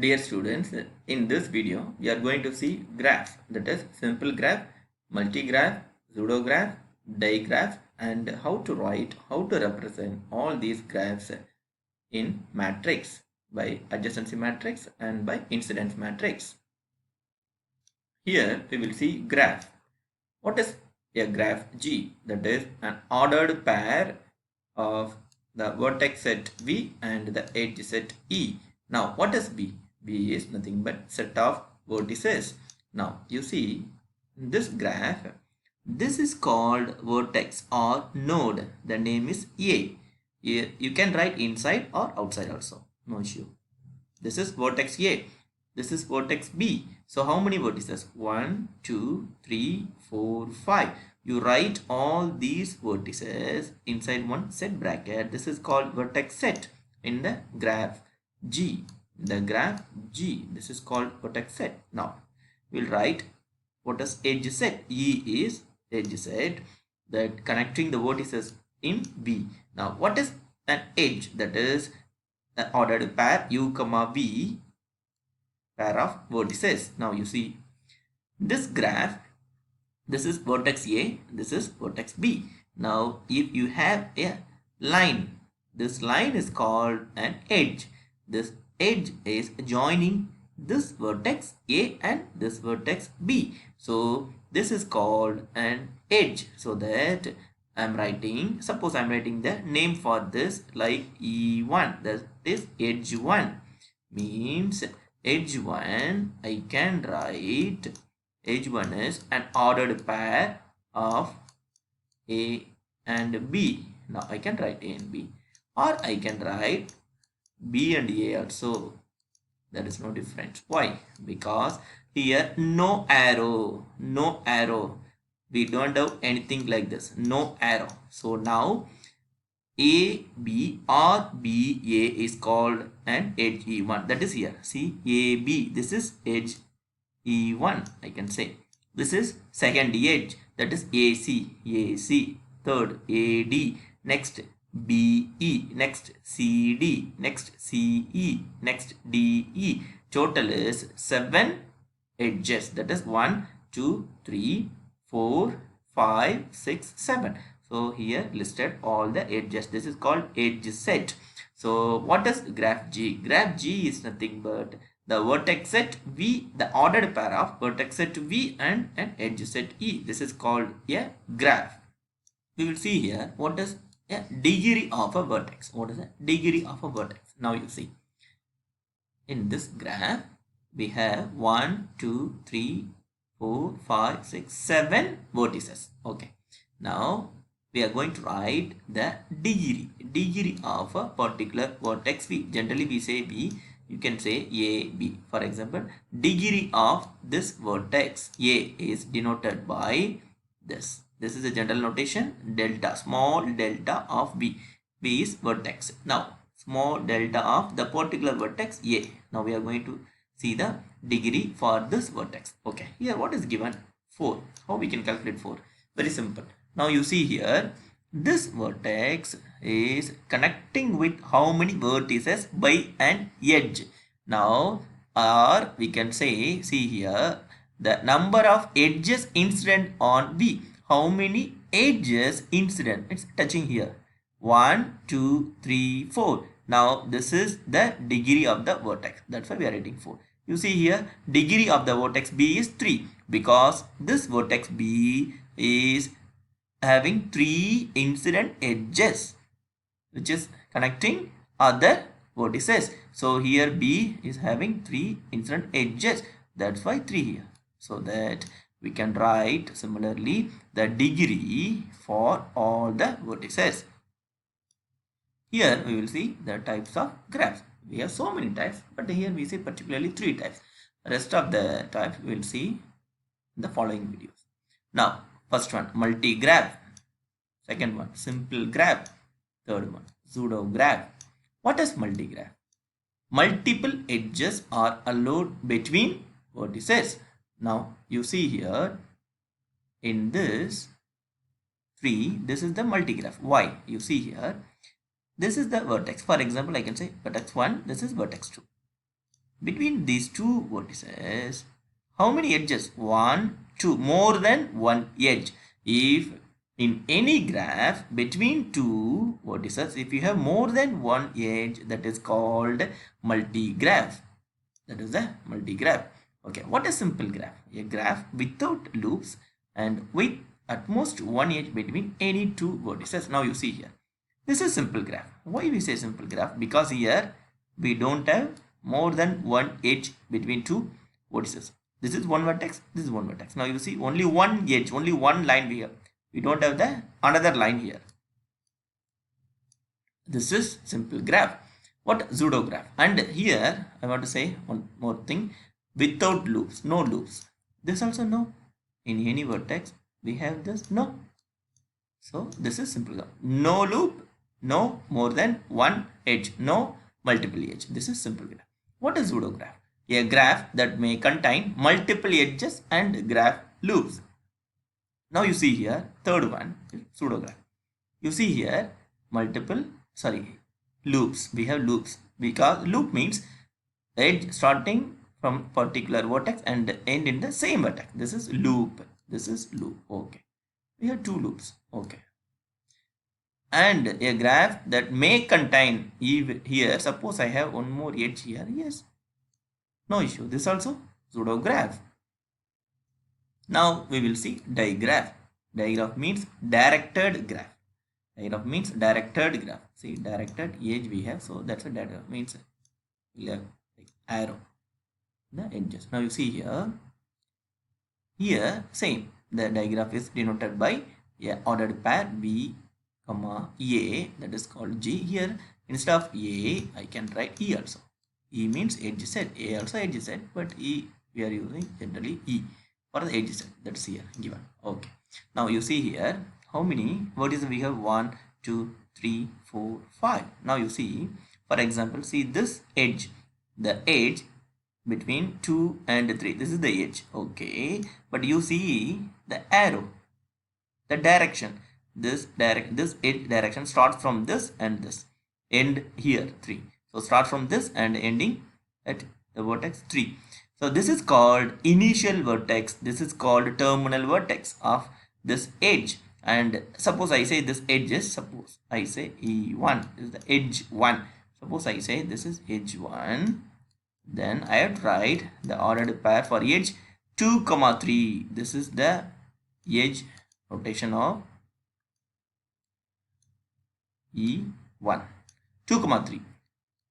Dear students, in this video we are going to see graphs, that is simple graph, multigraph, pseudograph, digraph, and how to represent all these graphs in matrix by adjacency matrix and by incidence matrix. Here we will see graph. What is a graph G? That is an ordered pair of the vertex set V and the edge set E. Now what is B? B is nothing but set of vertices. Now you see this graph, this is called vertex or node. The name is A. You can write inside or outside also, no issue. This is vertex A. This is vertex B. So how many vertices? 1, 2, 3, 4, 5. You write all these vertices inside one set bracket. This is called vertex set in the graph G. The graph G. This is called vertex set. Now we'll write what is edge set. E is edge set that connecting the vertices in B. Now what is an edge? That is an ordered pair U comma V pair of vertices. Now you see this graph, this is vertex A, this is vertex B. Now if you have a line, this line is called an edge. This edge is joining this vertex A and this vertex B. So this is called an edge. So that I'm writing, suppose I'm writing the name for this like E1, that is edge 1, means edge 1 I can write edge 1 is an ordered pair of A and B. Now I can write A and B, or I can write B and A also. There is no difference. Why? Because here no arrow, no arrow. We don't have anything like this, no arrow. So now A, B or B, A is called an edge E1. That is here. See A, B. This is edge E1. I can say. This is second edge. That is AC. AC. Third AD. Next BE. Next CD. Next CE. Next DE. Total is 7 edges. That is 1, 2, 3, 4, 5, 6, 7. So here listed all the edges. This is called edge set. So what is graph G? Graph G is nothing but the vertex set V, the ordered pair of vertex set V and an edge set E. This is called a graph. We will see here what is a degree of a vertex. What is a degree of a vertex? Now you see. In this graph, we have 1, 2, 3, 4, 5, 6, 7 vertices. Okay. Now we are going to write the degree of a particular vertex V. Generally we say B, you can say A, B. For example, degree of this vertex A is denoted by this. This is a general notation, delta, small delta of B. B is vertex. Now small delta of the particular vertex A. Now we are going to see the degree for this vertex. Okay, here what is given? 4. How we can calculate 4? Very simple. Now you see here, this vertex is connecting with how many vertices by an edge. Now, or we can say, see here, the number of edges incident on V. How many edges incident? It's touching here. 1, 2, 3, 4. Now, this is the degree of the vertex. That's why we are writing 4. You see here, degree of the vertex B is 3 because this vertex B is having 3 incident edges which is connecting other vertices. So here B is having 3 incident edges. That's why 3 here. So that we can write similarly the degree for all the vertices. Here we will see the types of graphs. We have so many types, but here we see particularly 3 types. Rest of the types we will see in the following videos. Now, first one, multi-graph. Second one, simple graph. Third one, pseudo-graph. What is multi-graph? Multiple edges are allowed between vertices. Now, you see here, in this 3, this is the multi-graph. Why? You see here, this is the vertex. For example, I can say vertex 1, this is vertex 2. between these two vertices, how many edges? 1, 2, more than one edge. If in any graph between two vertices, if you have more than one edge, that is called multi-graph. That is the multi-graph. Okay, what is simple graph? A graph without loops and with at most one edge between any two vertices. Now you see here, this is simple graph. Why we say simple graph? Because here we don't have more than one edge between two vertices. This is one vertex, this is one vertex. Now you see only one edge, only one line here. We don't have the another line here. This is simple graph. What pseudo graph? And here I want to say one more thing. Without loops, no loops. This also no. In any vertex we have this no. So this is simple graph. No loop, no more than one edge, no multiple edge. This is simple graph. What is pseudo graph? A graph that may contain multiple edges and graph loops. Now you see here, third one is pseudo graph. You see here multiple loops. We have loops because loop means edge starting from particular vertex and end in the same vertex. This is loop. This is loop. Okay. We have two loops. Okay. And a graph that may contain here, suppose I have one more edge here. Yes. No issue. This also pseudo graph. Now we will see digraph. Digraph means directed graph. Digraph means directed graph. See, directed edge we have, so that's a digraph. Means we'll have like arrow the edges. Now you see here. Here same. The digraph is denoted by a ordered pair B, comma A, that is called G. Here instead of A, I can write E also. E means edge set. A also edge set, but E we are using generally E for the edge set. That's here given. Okay. Now you see here how many vertices we have? 1, 2, 3, 4, 5. Now you see, for example, see this edge, the edge between 2 and 3. This is the edge. Okay, but you see the arrow, the direction. This edge direction starts from this and this. End here 3. So start from this and ending at the vertex 3. So this is called initial vertex. This is called terminal vertex of this edge. And suppose I say this edge is, suppose I say E1 is the edge 1. Suppose I say this is edge 1. Then I have to write the ordered pair for edge 2, 3. This is the edge rotation of E1. 2, 3.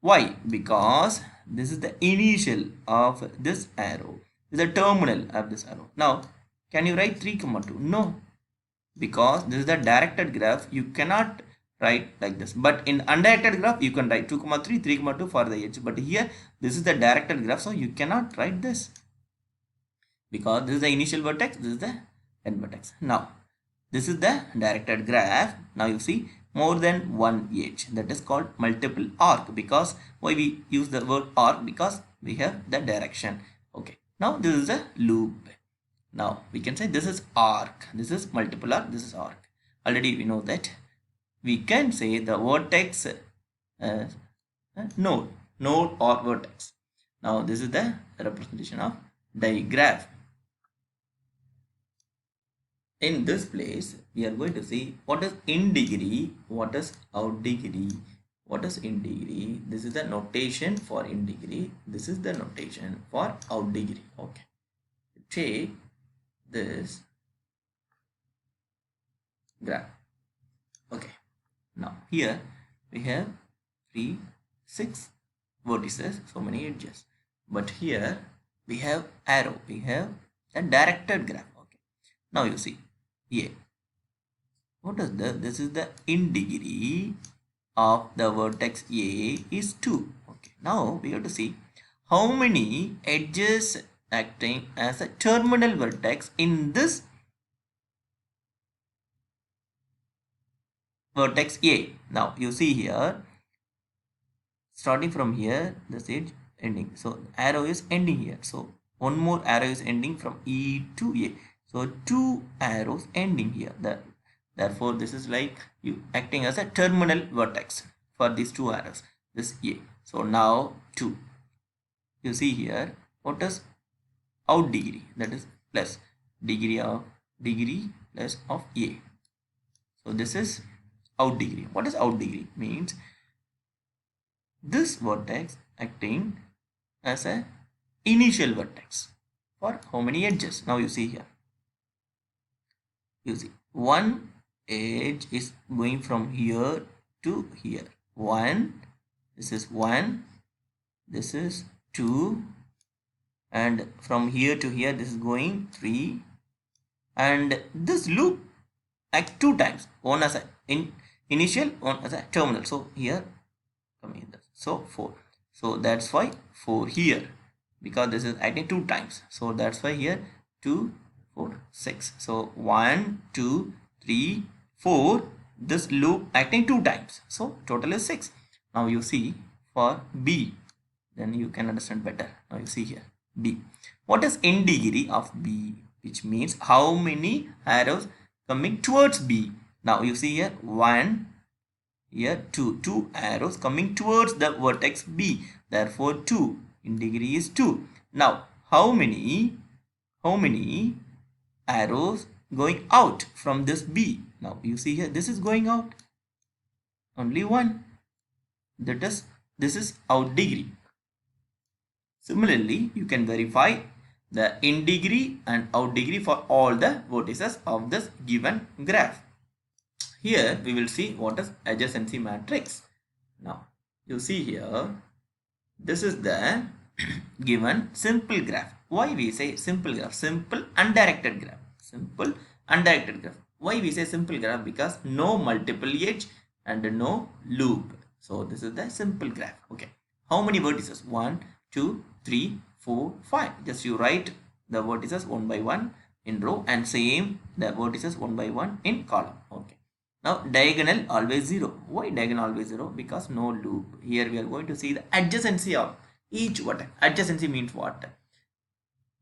Why? Because this is the initial of this arrow. This is the terminal of this arrow. Now, can you write 3, 2? No. Because this is the directed graph. You cannot write like this. But in undirected graph, you can write 2, 3, 3, 2 for the edge. But here, this is the directed graph. So, you cannot write this. Because this is the initial vertex. This is the end vertex. Now, this is the directed graph. Now, you see more than one edge. That is called multiple arc. Because why we use the word arc? Because we have the direction. Okay. Now, this is a loop. Now, we can say this is arc. This is multiple arc. This is arc. Already we know that. We can say the vertex node or vertex. Now, this is the representation of digraph. In this place, we are going to see what is in degree, what is out degree, what is in degree. This is the notation for in degree. This is the notation for out degree. Okay. Take this graph. Okay. Now here we have 3, 6 vertices, so many edges. But here we have arrow. We have a directed graph. Okay. Now you see here. What is the? This is the in degree of the vertex A is 2. Okay. Now we have to see how many edges acting as a terminal vertex in this vertex A. Now you see here, starting from here, this edge ending. So arrow is ending here. So one more arrow is ending from E to A. So 2 arrows ending here. Therefore, this is like you acting as a terminal vertex for these 2 arrows. This A. So now 2. you see here, what is out degree? That is plus degree plus of a. So this is out degree. What is out degree? Means this vertex acting as a initial vertex for how many edges? Now you see here. You see one edge is going from here to here. One, this is one, this is two, and from here to here this is going three, and this loop act two times, one as a initial, one as a terminal. So here come in this, so 4. So that's why 4 here, because this is acting two times. So that's why here 2, 4, 6. So 1, 2, 3, 4. This loop acting two times. So total is 6. Now you see for B, then you can understand better. Now you see here B. What is in degree of B? Which means how many arrows coming towards B. Now you see here 1, here 2 arrows coming towards the vertex B. Therefore 2 in degree is 2. Now how many arrows going out from this B? Now you see here this is going out, only 1. This is out degree. Similarly, you can verify the in degree and out degree for all the vertices of this given graph. Here we will see what is adjacency matrix. Now you see here, this is the given simple graph. Why we say simple graph? Simple undirected graph. Simple undirected graph. Why we say simple graph? Because no multiple edge and no loop. So this is the simple graph. Okay. How many vertices? 1, 2, 3, 4, 5. Just you write the vertices one by one in row, and same the vertices one by one in column. Okay. Now diagonal always 0. Why diagonal always 0? Because no loop. Here we are going to see the adjacency of each vertex. Adjacency means what?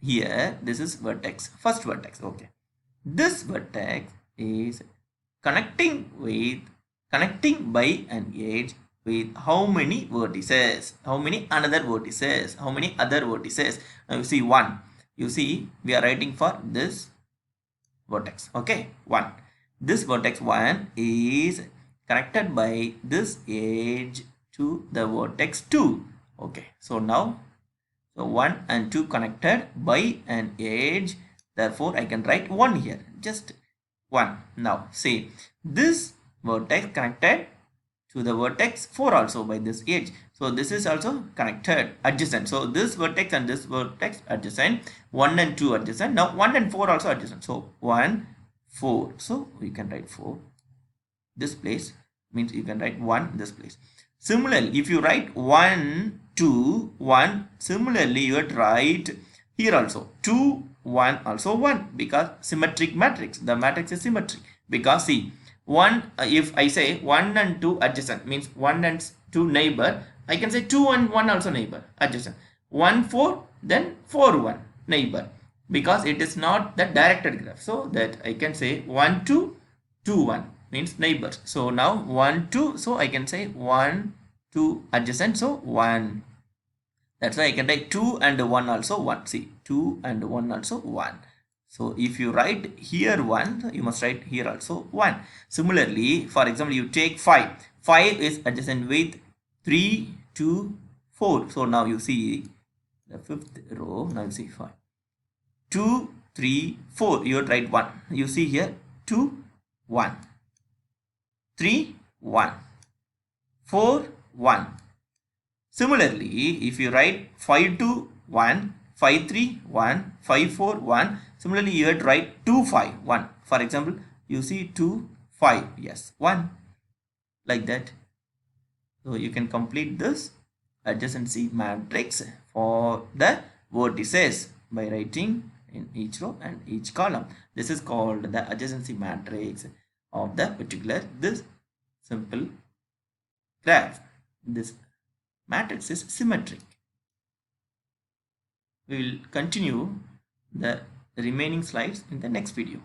Here this is vertex, first vertex. Okay. This vertex is connecting by an edge with how many vertices? How many another vertices? How many other vertices? Now you see 1. You see we are writing for this vertex. Okay, 1. This vertex 1 is connected by this edge to the vertex 2. Okay, so now 1 and 2 connected by an edge. Therefore, I can write 1 here. Just 1. Now, say this vertex connected to the vertex 4 also by this edge. So, this is also connected, adjacent. So, this vertex and this vertex adjacent. 1 and 2 adjacent. Now, 1 and 4 also adjacent. So, 1, 4. So, we can write 4. This place means you can write 1 this place. Similarly, if you write 1, 2, 1, similarly you would write here also 2, 1, also 1, because symmetric matrix. The matrix is symmetric. Because see, 1, if I say 1 and 2 adjacent, means 1 and 2 neighbor, I can say 2 and 1 also neighbor, adjacent. 1, 4, then 4, 1 neighbor, because it is not the directed graph. So that I can say 1, 2, 2, 1 means neighbors. So now 1, 2, so I can say 1, 2 adjacent, so 1. That's why I can write 2 and 1 also 1. See, 2 and 1 also 1. So if you write here 1, you must write here also 1. Similarly, for example, you take 5. 5 is adjacent with 3, 2, 4. So now you see the fifth row. Now you see 5. 2, 3, 4. You would write 1. You see here 2, 1. 3, 1. 4, 1. Similarly, if you write 5, 2, 1, 5, 3, 1, 5, 4, 1. Similarly, you would write 2, 5, 1. For example, you see 2, 5. Yes, 1. Like that. So you can complete this adjacency matrix for the vertices by writing in each row and each column. This is called the adjacency matrix of the particular this simple graph. This matrix is symmetric. We will continue the remaining slides in the next video.